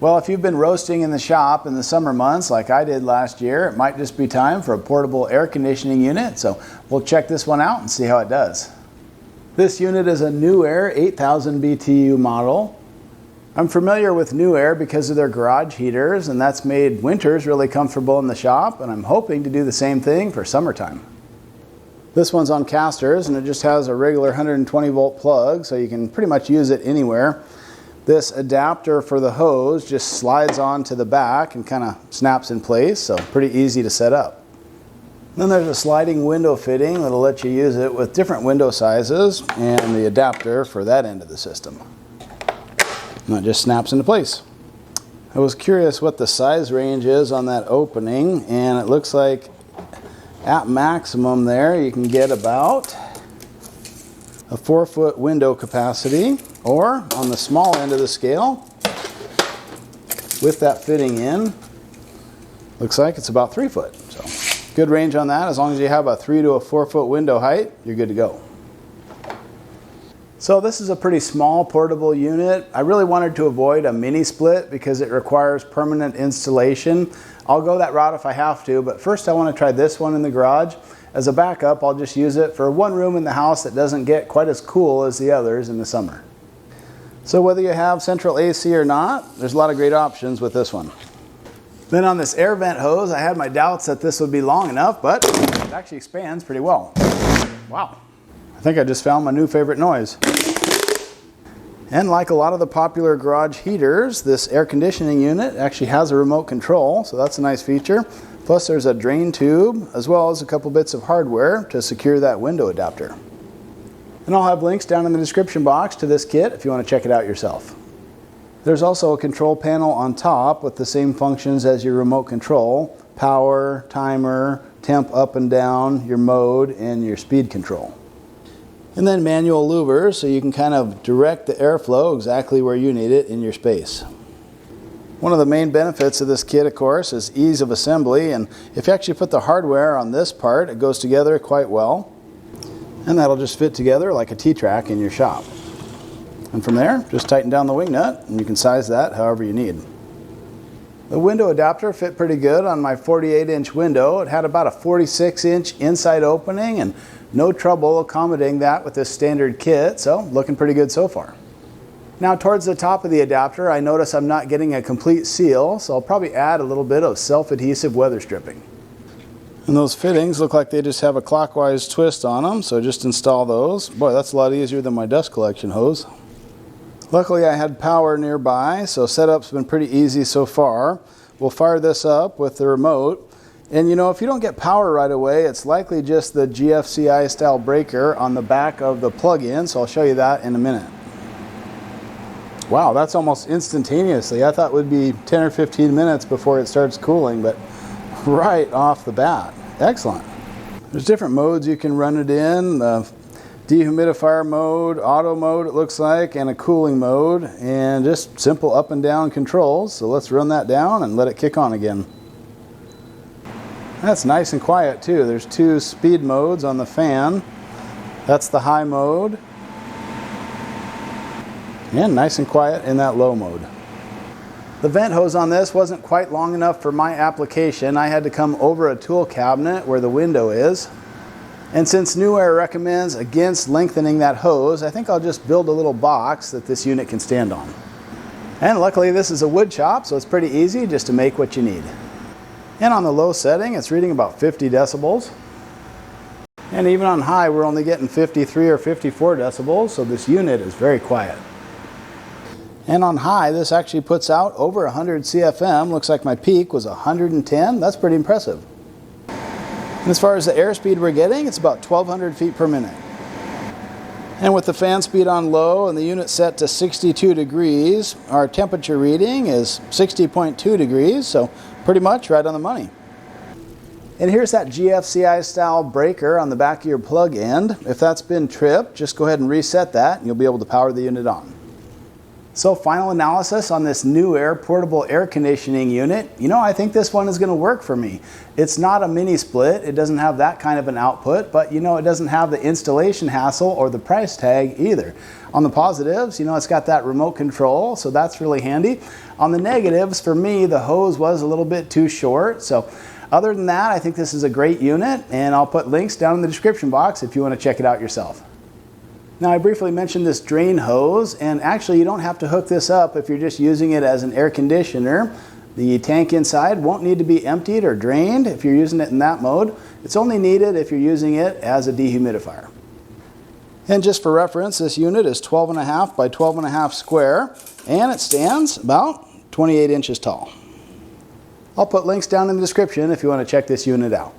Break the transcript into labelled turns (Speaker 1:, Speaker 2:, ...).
Speaker 1: Well, if you've been roasting in the shop in the summer months like I did last year, it might just be time for a portable air conditioning unit. So we'll check this one out and see how it does. This unit is a Newair 8000 BTU model. I'm familiar with Newair because of their garage heaters, and that's made winters really comfortable in the shop, and I'm hoping to do the same thing for summertime. This one's on casters, and it just has a regular 120 volt plug, so you can pretty much use it anywhere. This adapter for the hose just slides onto the back and kind of snaps in place, so pretty easy to set up. Then there's a sliding window fitting that'll let you use it with different window sizes, and the adapter for that end of the system. And it just snaps into place. I was curious what the size range is on that opening, and it looks like at maximum there you can get about a 4-foot window capacity, or on the small end of the scale, with that fitting in, looks like it's about 3 foot. So good range on that. As long as you have a 3 to a 4 foot window height, you're good to go. So this is a pretty small portable unit. I really wanted to avoid a mini split because it requires permanent installation. I'll go that route if I have to, but first I want to try this one in the garage. As a backup, I'll just use it for one room in the house that doesn't get quite as cool as the others in the summer. So whether you have central AC or not, there's a lot of great options with this one. Then on this air vent hose, I had my doubts that this would be long enough, but it actually expands pretty well. Wow. I think I just found my new favorite noise. And like a lot of the popular garage heaters, this air conditioning unit actually has a remote control, so that's a nice feature. Plus there's a drain tube, as well as a couple bits of hardware to secure that window adapter. And I'll have links down in the description box to this kit if you want to check it out yourself. There's also a control panel on top with the same functions as your remote control: power, timer, temp up and down, your mode, and your speed control. And then manual louvers, so you can kind of direct the airflow exactly where you need it in your space. One of the main benefits of this kit, of course, is ease of assembly, and if you actually put the hardware on this part, it goes together quite well. And that'll just fit together like a T-track in your shop. And from there, just tighten down the wing nut, and you can size that however you need. The window adapter fit pretty good on my 48-inch window. It had about a 46-inch inside opening, and no trouble accommodating that with this standard kit, so looking pretty good so far. Now towards the top of the adapter, I notice I'm not getting a complete seal, so I'll probably add a little bit of self-adhesive weather stripping. And those fittings look like they just have a clockwise twist on them, so just install those. Boy, that's a lot easier than my dust collection hose. Luckily I had power nearby, so setup's been pretty easy so far. We'll fire this up with the remote. And you know, if you don't get power right away, it's likely just the GFCI style breaker on the back of the plug-in, so I'll show you that in a minute. Wow, that's almost instantaneously. I thought it would be 10 or 15 minutes before it starts cooling, but right off the bat. Excellent. There's different modes you can run it in. The dehumidifier mode, auto mode it looks like, and a cooling mode, and just simple up and down controls. So let's run that down and let it kick on again. That's nice and quiet too. There's 2 speed modes on the fan. That's the high mode. And nice and quiet in that low mode. The vent hose on this wasn't quite long enough for my application. I had to come over a tool cabinet where the window is. And since Newair recommends against lengthening that hose, I think I'll just build a little box that this unit can stand on. And luckily this is a wood shop, so it's pretty easy just to make what you need. And on the low setting, it's reading about 50 decibels. And even on high, we're only getting 53 or 54 decibels, so this unit is very quiet. And on high, this actually puts out over 100 CFM. Looks like my peak was 110. That's pretty impressive. And as far as the airspeed we're getting, it's about 1,200 feet per minute. And with the fan speed on low and the unit set to 62 degrees, our temperature reading is 60.2 degrees, so pretty much right on the money. And here's that GFCI style breaker on the back of your plug end. If that's been tripped, just go ahead and reset that and you'll be able to power the unit on. So final analysis on this Newair portable air conditioning unit. I think this one is going to work for me. It's not a mini split. It doesn't have that kind of an output, but it doesn't have the installation hassle or the price tag either. On the positives, it's got that remote control, so that's really handy. On the negatives, for me, the hose was a little bit too short. So other than that, I think this is a great unit, and I'll put links down in the description box if you want to check it out yourself. Now, I briefly mentioned this drain hose, and actually you don't have to hook this up if you're just using it as an air conditioner. The tank inside won't need to be emptied or drained if you're using it in that mode. It's only needed if you're using it as a dehumidifier. And just for reference, this unit is 12.5 by 12.5 square, and it stands about 28 inches tall. I'll put links down in the description if you want to check this unit out.